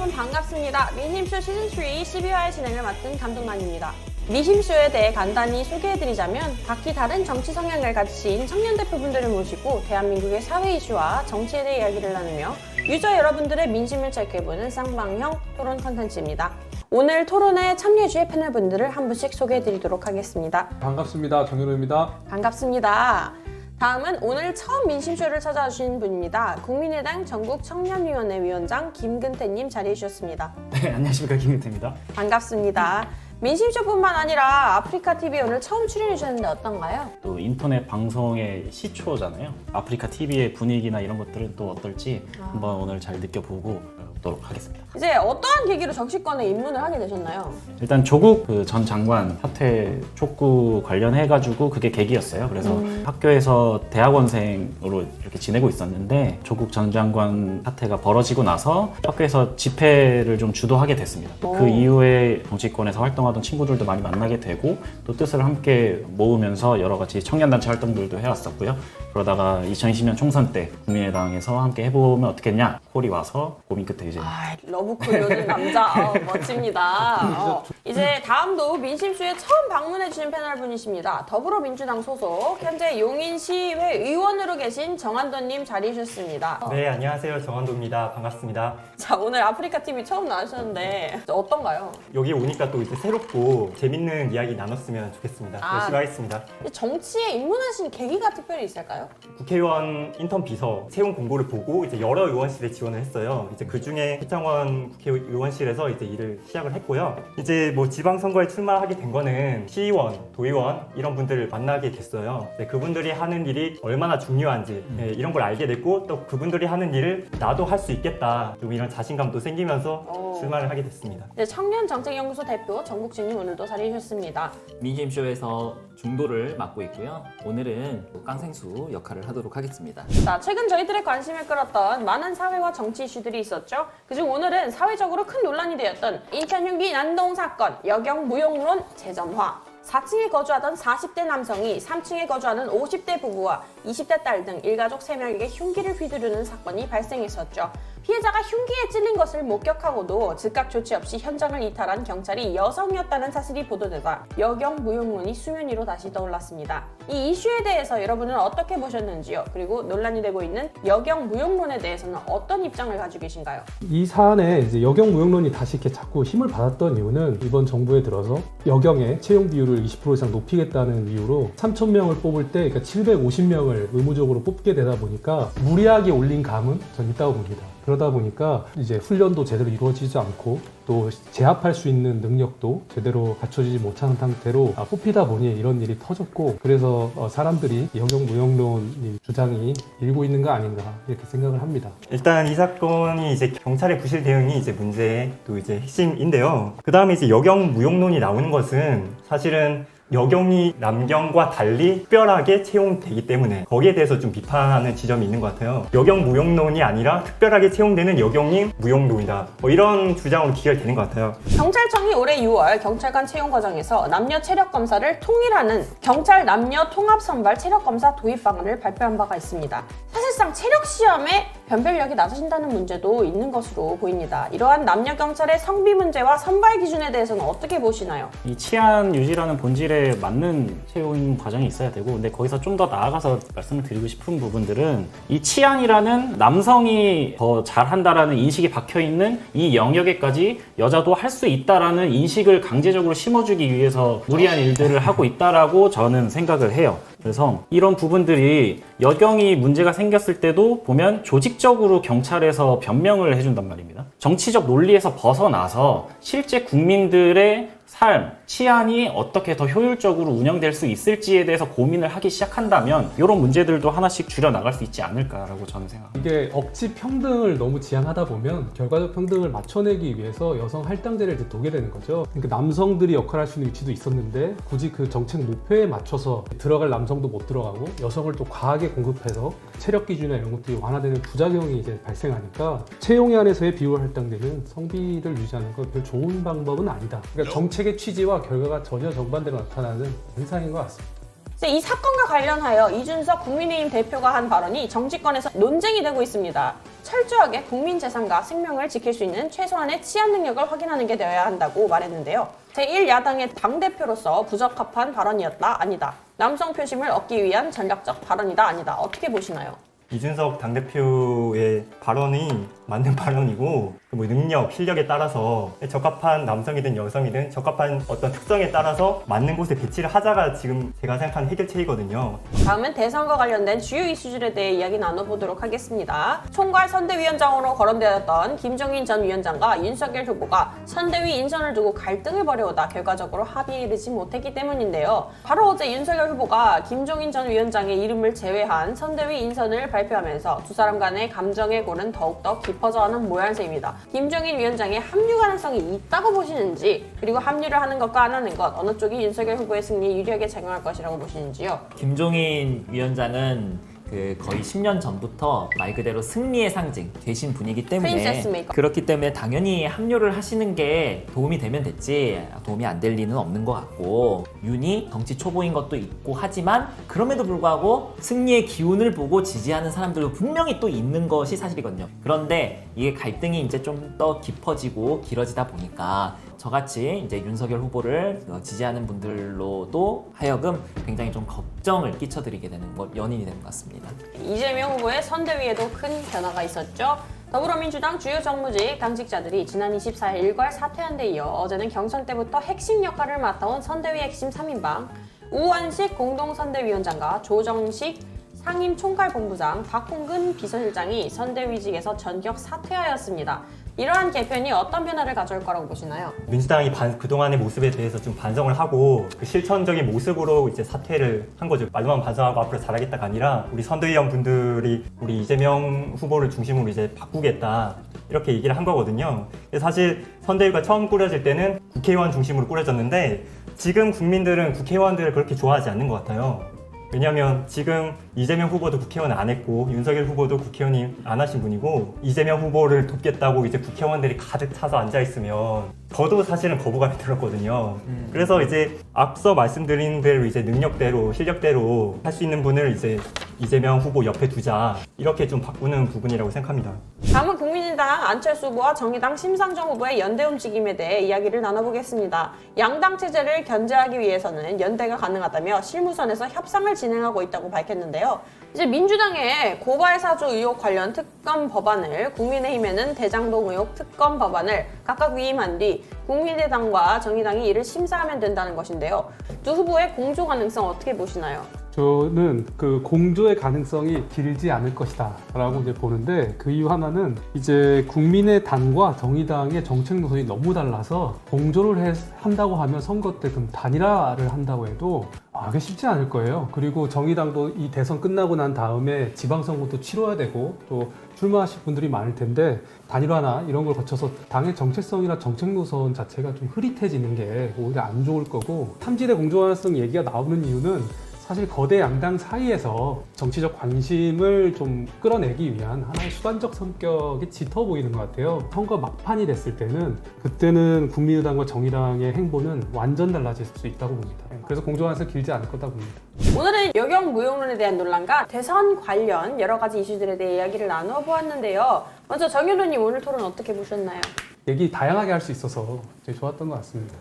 여러분 반갑습니다. 민심쇼 시즌3 12화의 진행을 맡은 감독만입니다. 민심쇼에 대해 간단히 소개해드리자면 각기 다른 정치 성향을 가지신 청년 대표분들을 모시고 대한민국의 사회 이슈와 정치에 대해 이야기를 나누며 유저 여러분들의 민심을 체크해보는 쌍방형 토론 컨텐츠입니다. 오늘 토론에 참여해주실 패널분들을 한 분씩 소개해드리도록 하겠습니다. 반갑습니다. 정현우입니다. 반갑습니다. 다음은 오늘 처음 민심쇼를 찾아주신 분입니다. 국민의당 전국청년위원회 위원장 김근태님 자리해주셨습니다. 네, 안녕하십니까, 김근태입니다. 반갑습니다. 민심쇼뿐만 아니라 아프리카TV에 오늘 처음 출연해주셨는데 어떤가요? 또 인터넷 방송의 시초잖아요. 아프리카TV의 분위기나 이런 것들은 또 어떨지 한번 오늘 잘 느껴보고 보도록 하겠습니다. 이제 어떠한 계기로 정치권에 입문을 하게 되셨나요? 일단 조국 전 장관 사퇴 촉구 관련해가지고 그게 계기였어요. 그래서 학교에서 대학원생으로 이렇게 지내고 있었는데 조국 전 장관 사퇴가 벌어지고 나서 학교에서 집회를 좀 주도하게 됐습니다. 그 이후에 정치권에서 활동하던 친구들도 많이 만나게 되고 또 뜻을 함께 모으면서 여러 가지 청년단체 활동들도 해왔었고요. 그러다가 2020년 총선 때 국민의당에서 함께 해보면 어떻겠냐 콜이 와서 고민 끝에 이제 러브콜 요즘 남자 멋집니다. 이제 다음도 민심쇼에 처음 방문해주신 패널분이십니다. 더불어민주당 소속 현재 용인시의회 의원으로 계신 정한돈님 자리해주셨습니다. 네, 안녕하세요. 정한도입니다. 반갑습니다. 자, 오늘 아프리카TV 처음 나오셨는데 어떤가요? 여기 오니까 또 이제 새롭고 재밌는 이야기 나눴으면 좋겠습니다. 열심히 하겠습니다. 정치에 입문하신 계기가 특별히 있을까요? 국회의원 인턴 비서 채용 공고를 보고 이제 여러 의원실에 지원을 했어요. 이제 그 중에 해창원 국회의원실에서 이제 일을 시작을 했고요. 이제 뭐 지방선거에 출마하게 된 거는 시의원, 도의원 이런 분들을 만나게 됐어요. 그분들이 하는 일이 얼마나 중요한지 이런 걸 알게 됐고 또 그분들이 하는 일을 나도 할 수 있겠다. 좀 이런 자신감도 생기면서 출마를 하게 됐습니다. 네, 청년정책연구소 대표 정국진님 오늘도 자리해주셨습니다. 민심쇼에서 중도를 맡고 있고요. 오늘은 깡생수 역할을 하도록 하겠습니다. 자, 최근 저희들의 관심을 끌었던 많은 사회와 정치 이슈들이 있었죠. 그중 오늘은 사회적으로 큰 논란이 되었던 인천 흉기 난동 사건, 여경 무용론 재점화. 4층에 거주하던 40대 남성이 3층에 거주하는 50대 부부와 20대 딸 등 일가족 3명에게 흉기를 휘두르는 사건이 발생했었죠. 피해자가 흉기에 찔린 것을 목격하고도 즉각 조치 없이 현장을 이탈한 경찰이 여성이었다는 사실이 보도되다 여경 무용론이 수면 위로 다시 떠올랐습니다. 이 이슈에 대해서 여러분은 어떻게 보셨는지요? 그리고 논란이 되고 있는 여경 무용론에 대해서는 어떤 입장을 가지고 계신가요? 이 사안에 이제 여경 무용론이 다시 이렇게 자꾸 힘을 받았던 이유는 이번 정부에 들어서 여경의 채용 비율을 20% 이상 높이겠다는 이유로 3,000명을 뽑을 때 그러니까 750명을 의무적으로 뽑게 되다 보니까 무리하게 올린 감은 전 있다고 봅니다. 그러다 보니까 이제 훈련도 제대로 이루어지지 않고 또 제압할 수 있는 능력도 제대로 갖춰지지 못한 상태로 뽑히다 보니 이런 일이 터졌고 그래서 사람들이 여경 무용론 주장이 일고 있는 거 아닌가 이렇게 생각을 합니다. 일단 이 사건이 이제 경찰의 부실 대응이 이제 문제의 또 이제 핵심인데요. 그 다음에 이제 여경 무용론이 나오는 것은 사실은 여경이 남경과 달리 특별하게 채용되기 때문에 거기에 대해서 좀 비판하는 지점이 있는 것 같아요. 여경 무용론이 아니라 특별하게 채용되는 여경이 무용론이다. 뭐 이런 주장으로 기결되는 것 같아요. 경찰청이 올해 6월 경찰관 채용 과정에서 남녀 체력 검사를 통일하는 경찰 남녀 통합 선발 체력 검사 도입 방안을 발표한 바가 있습니다. 사실상 체력 시험에 변별력이 낮아진다는 문제도 있는 것으로 보입니다. 이러한 남녀 경찰의 성비 문제와 선발 기준에 대해서는 어떻게 보시나요? 이 치안 유지라는 본질에 맞는 채용 과정이 있어야 되고 근데 거기서 좀 더 나아가서 말씀을 드리고 싶은 부분들은 이 치안이라는 남성이 더 잘한다라는 인식이 박혀있는 이 영역에까지 여자도 할 수 있다라는 인식을 강제적으로 심어주기 위해서 무리한 일들을 하고 있다라고 저는 생각을 해요. 그래서 이런 부분들이 여경이 문제가 생겼을 때도 보면 조직적으로 경찰에서 변명을 해준단 말입니다. 정치적 논리에서 벗어나서 실제 국민들의 삶, 치안이 어떻게 더 효율적으로 운영될 수 있을지에 대해서 고민을 하기 시작한다면 이런 문제들도 하나씩 줄여나갈 수 있지 않을까라고 저는 생각합니다. 이게 억지 평등을 너무 지향하다 보면 결과적 평등을 맞춰내기 위해서 여성 할당제를 이제 두게 되는 거죠. 그러니까 남성들이 역할할 수 있는 위치도 있었는데 굳이 그 정책 목표에 맞춰서 들어갈 남성도 못 들어가고 여성을 또 과하게 공급해서 체력 기준이나 이런 것들이 완화되는 부작용이 이제 발생하니까 채용에 한해서의 비율 할당제는 성비를 유지하는 건 별 좋은 방법은 아니다. 그러니까 정책의 취지와 결과가 전혀 정반대로 나타나는 현상인 것 같습니다. 이제 이 사건과 관련하여 이준석 국민의힘 대표가 한 발언이 정치권에서 논쟁이 되고 있습니다. 철저하게 국민 재산과 생명을 지킬 수 있는 최소한의 치안 능력을 확인하는 게 되어야 한다고 말했는데요. 제1야당의 당대표로서 부적합한 발언이었다, 아니다. 남성 표심을 얻기 위한 전략적 발언이다, 아니다. 어떻게 보시나요? 이준석 당대표의 발언이 맞는 발언이고 뭐 능력, 실력에 따라서 적합한 남성이든 여성이든 적합한 어떤 특성에 따라서 맞는 곳에 배치를 하자가 지금 제가 생각하는 해결책이거든요. 다음은 대선과 관련된 주요 이슈들에 대해 이야기 나눠보도록 하겠습니다. 총괄 선대위원장으로 거론되었던 김종인 전 위원장과 윤석열 후보가 선대위 인선을 두고 갈등을 벌여오다 결과적으로 합의에 이르지 못했기 때문인데요. 바로 어제 윤석열 후보가 김종인 전 위원장의 이름을 제외한 선대위 인선을 발표하면서 두 사람 간의 감정의 골은 더욱더 깊어져가는 모양새입니다. 김종인 위원장의 합류 가능성이 있다고 보시는지, 그리고 합류를 하는 것과 안 하는 것, 어느 쪽이 윤석열 후보의 승리에 유리하게 작용할 것이라고 보시는지요? 김종인 위원장은 거의 10년 전부터 말 그대로 승리의 상징 되신 분이기 때문에 프린세스 메이커. 그렇기 때문에 당연히 합류를 하시는 게 도움이 되면 됐지 도움이 안 될 리는 없는 것 같고, 윤이 정치 초보인 것도 있고 하지만 그럼에도 불구하고 승리의 기운을 보고 지지하는 사람들도 분명히 또 있는 것이 사실이거든요. 그런데 이게 갈등이 이제 좀 더 깊어지고 길어지다 보니까 저같이 이제 윤석열 후보를 지지하는 분들로도 하여금 굉장히 좀 걱정을 끼쳐드리게 되는 연인이 된 것 같습니다. 이재명 후보의 선대위에도 큰 변화가 있었죠. 더불어민주당 주요 정무직 당직자들이 지난 24일 일괄 사퇴한 데 이어 어제는 경선 때부터 핵심 역할을 맡아온 선대위 핵심 3인방 우원식 공동선대위원장과 조정식 상임총괄본부장, 박홍근 비서실장이 선대위직에서 전격 사퇴하였습니다. 이러한 개편이 어떤 변화를 가져올 거라고 보시나요? 민주당이 그동안의 모습에 대해서 좀 반성을 하고 그 실천적인 모습으로 이제 사퇴를 한 거죠. 말로만 반성하고 앞으로 잘하겠다가 아니라 우리 선대위원 분들이 우리 이재명 후보를 중심으로 이제 바꾸겠다, 이렇게 얘기를 한 거거든요. 사실 선대위가 처음 꾸려질 때는 국회의원 중심으로 꾸려졌는데 지금 국민들은 국회의원들을 그렇게 좋아하지 않는 것 같아요. 왜냐하면 지금 이재명 후보도 국회의원 안 했고 윤석열 후보도 국회의원이 안 하신 분이고, 이재명 후보를 돕겠다고 이제 국회의원들이 가득 차서 앉아있으면 저도 사실은 거부감이 들었거든요. 그래서 이제 앞서 말씀드린 대로 이제 능력대로 실력대로 할 수 있는 분을 이제 이재명 후보 옆에 두자, 이렇게 좀 바꾸는 부분이라고 생각합니다. 다음은 국민의당 안철수 후보와 정의당 심상정 후보의 연대 움직임에 대해 이야기를 나눠보겠습니다. 양당 체제를 견제하기 위해서는 연대가 가능하다며 실무선에서 협상을 진행하고 있다고 밝혔는데요. 이제 민주당의 고발 사주 의혹 관련 특검 법안을, 국민의힘에는 대장동 의혹 특검 법안을 각각 위임한 뒤 국민의당과 정의당이 이를 심사하면 된다는 것인데요. 두 후보의 공조 가능성 어떻게 보시나요? 저는 그 공조의 가능성이 길지 않을 것이다 라고 이제 보는데, 그 이유 하나는 이제 국민의당과 정의당의 정책 노선이 너무 달라서 공조를 한다고 하면 선거 때 그럼 단일화를 한다고 해도 그게 쉽지 않을 거예요. 그리고 정의당도 이 대선 끝나고 난 다음에 지방선거도 치러야 되고 또 출마하실 분들이 많을 텐데, 단일화나 이런 걸 거쳐서 당의 정체성이나 정책 노선 자체가 좀 흐릿해지는 게 오히려 안 좋을 거고, 탐지대 공조 가능성 얘기가 나오는 이유는 사실 거대 양당 사이에서 정치적 관심을 좀 끌어내기 위한 하나의 수단적 성격이 짙어 보이는 것 같아요. 선거 막판이 됐을 때는, 그때는 국민의당과 정의당의 행보는 완전 달라질 수 있다고 봅니다. 그래서 공조하면서 길지 않을 거다 봅니다. 오늘은 여경 무용론에 대한 논란과 대선 관련 여러 가지 이슈들에 대해 이야기를 나누어 보았는데요. 먼저 정윤호님, 오늘 토론 어떻게 보셨나요? 얘기 다양하게 할 수 있어서 되게 좋았던 것 같습니다.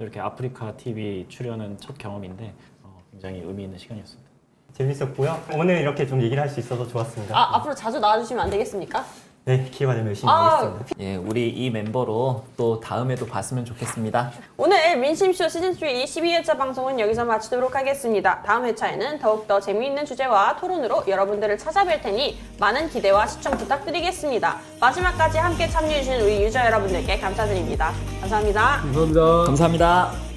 이렇게 아프리카 TV 출연은 첫 경험인데 굉장히 의미 있는 시간이었습니다. 재밌었고요. 오늘 이렇게 좀 얘기를 할 수 있어서 좋았습니다. 앞으로 자주 나와주시면 안 되겠습니까? 네, 기회가 되면 열심히 하겠습니다. 예, 우리 이 멤버로 또 다음에도 봤으면 좋겠습니다. 오늘 민심쇼 시즌3 12회차 방송은 여기서 마치도록 하겠습니다. 다음 회차에는 더욱더 재미있는 주제와 토론으로 여러분들을 찾아뵐 테니 많은 기대와 시청 부탁드리겠습니다. 마지막까지 함께 참여해주신 우리 유저 여러분들께 감사드립니다. 감사합니다. 감사합니다. 감사합니다.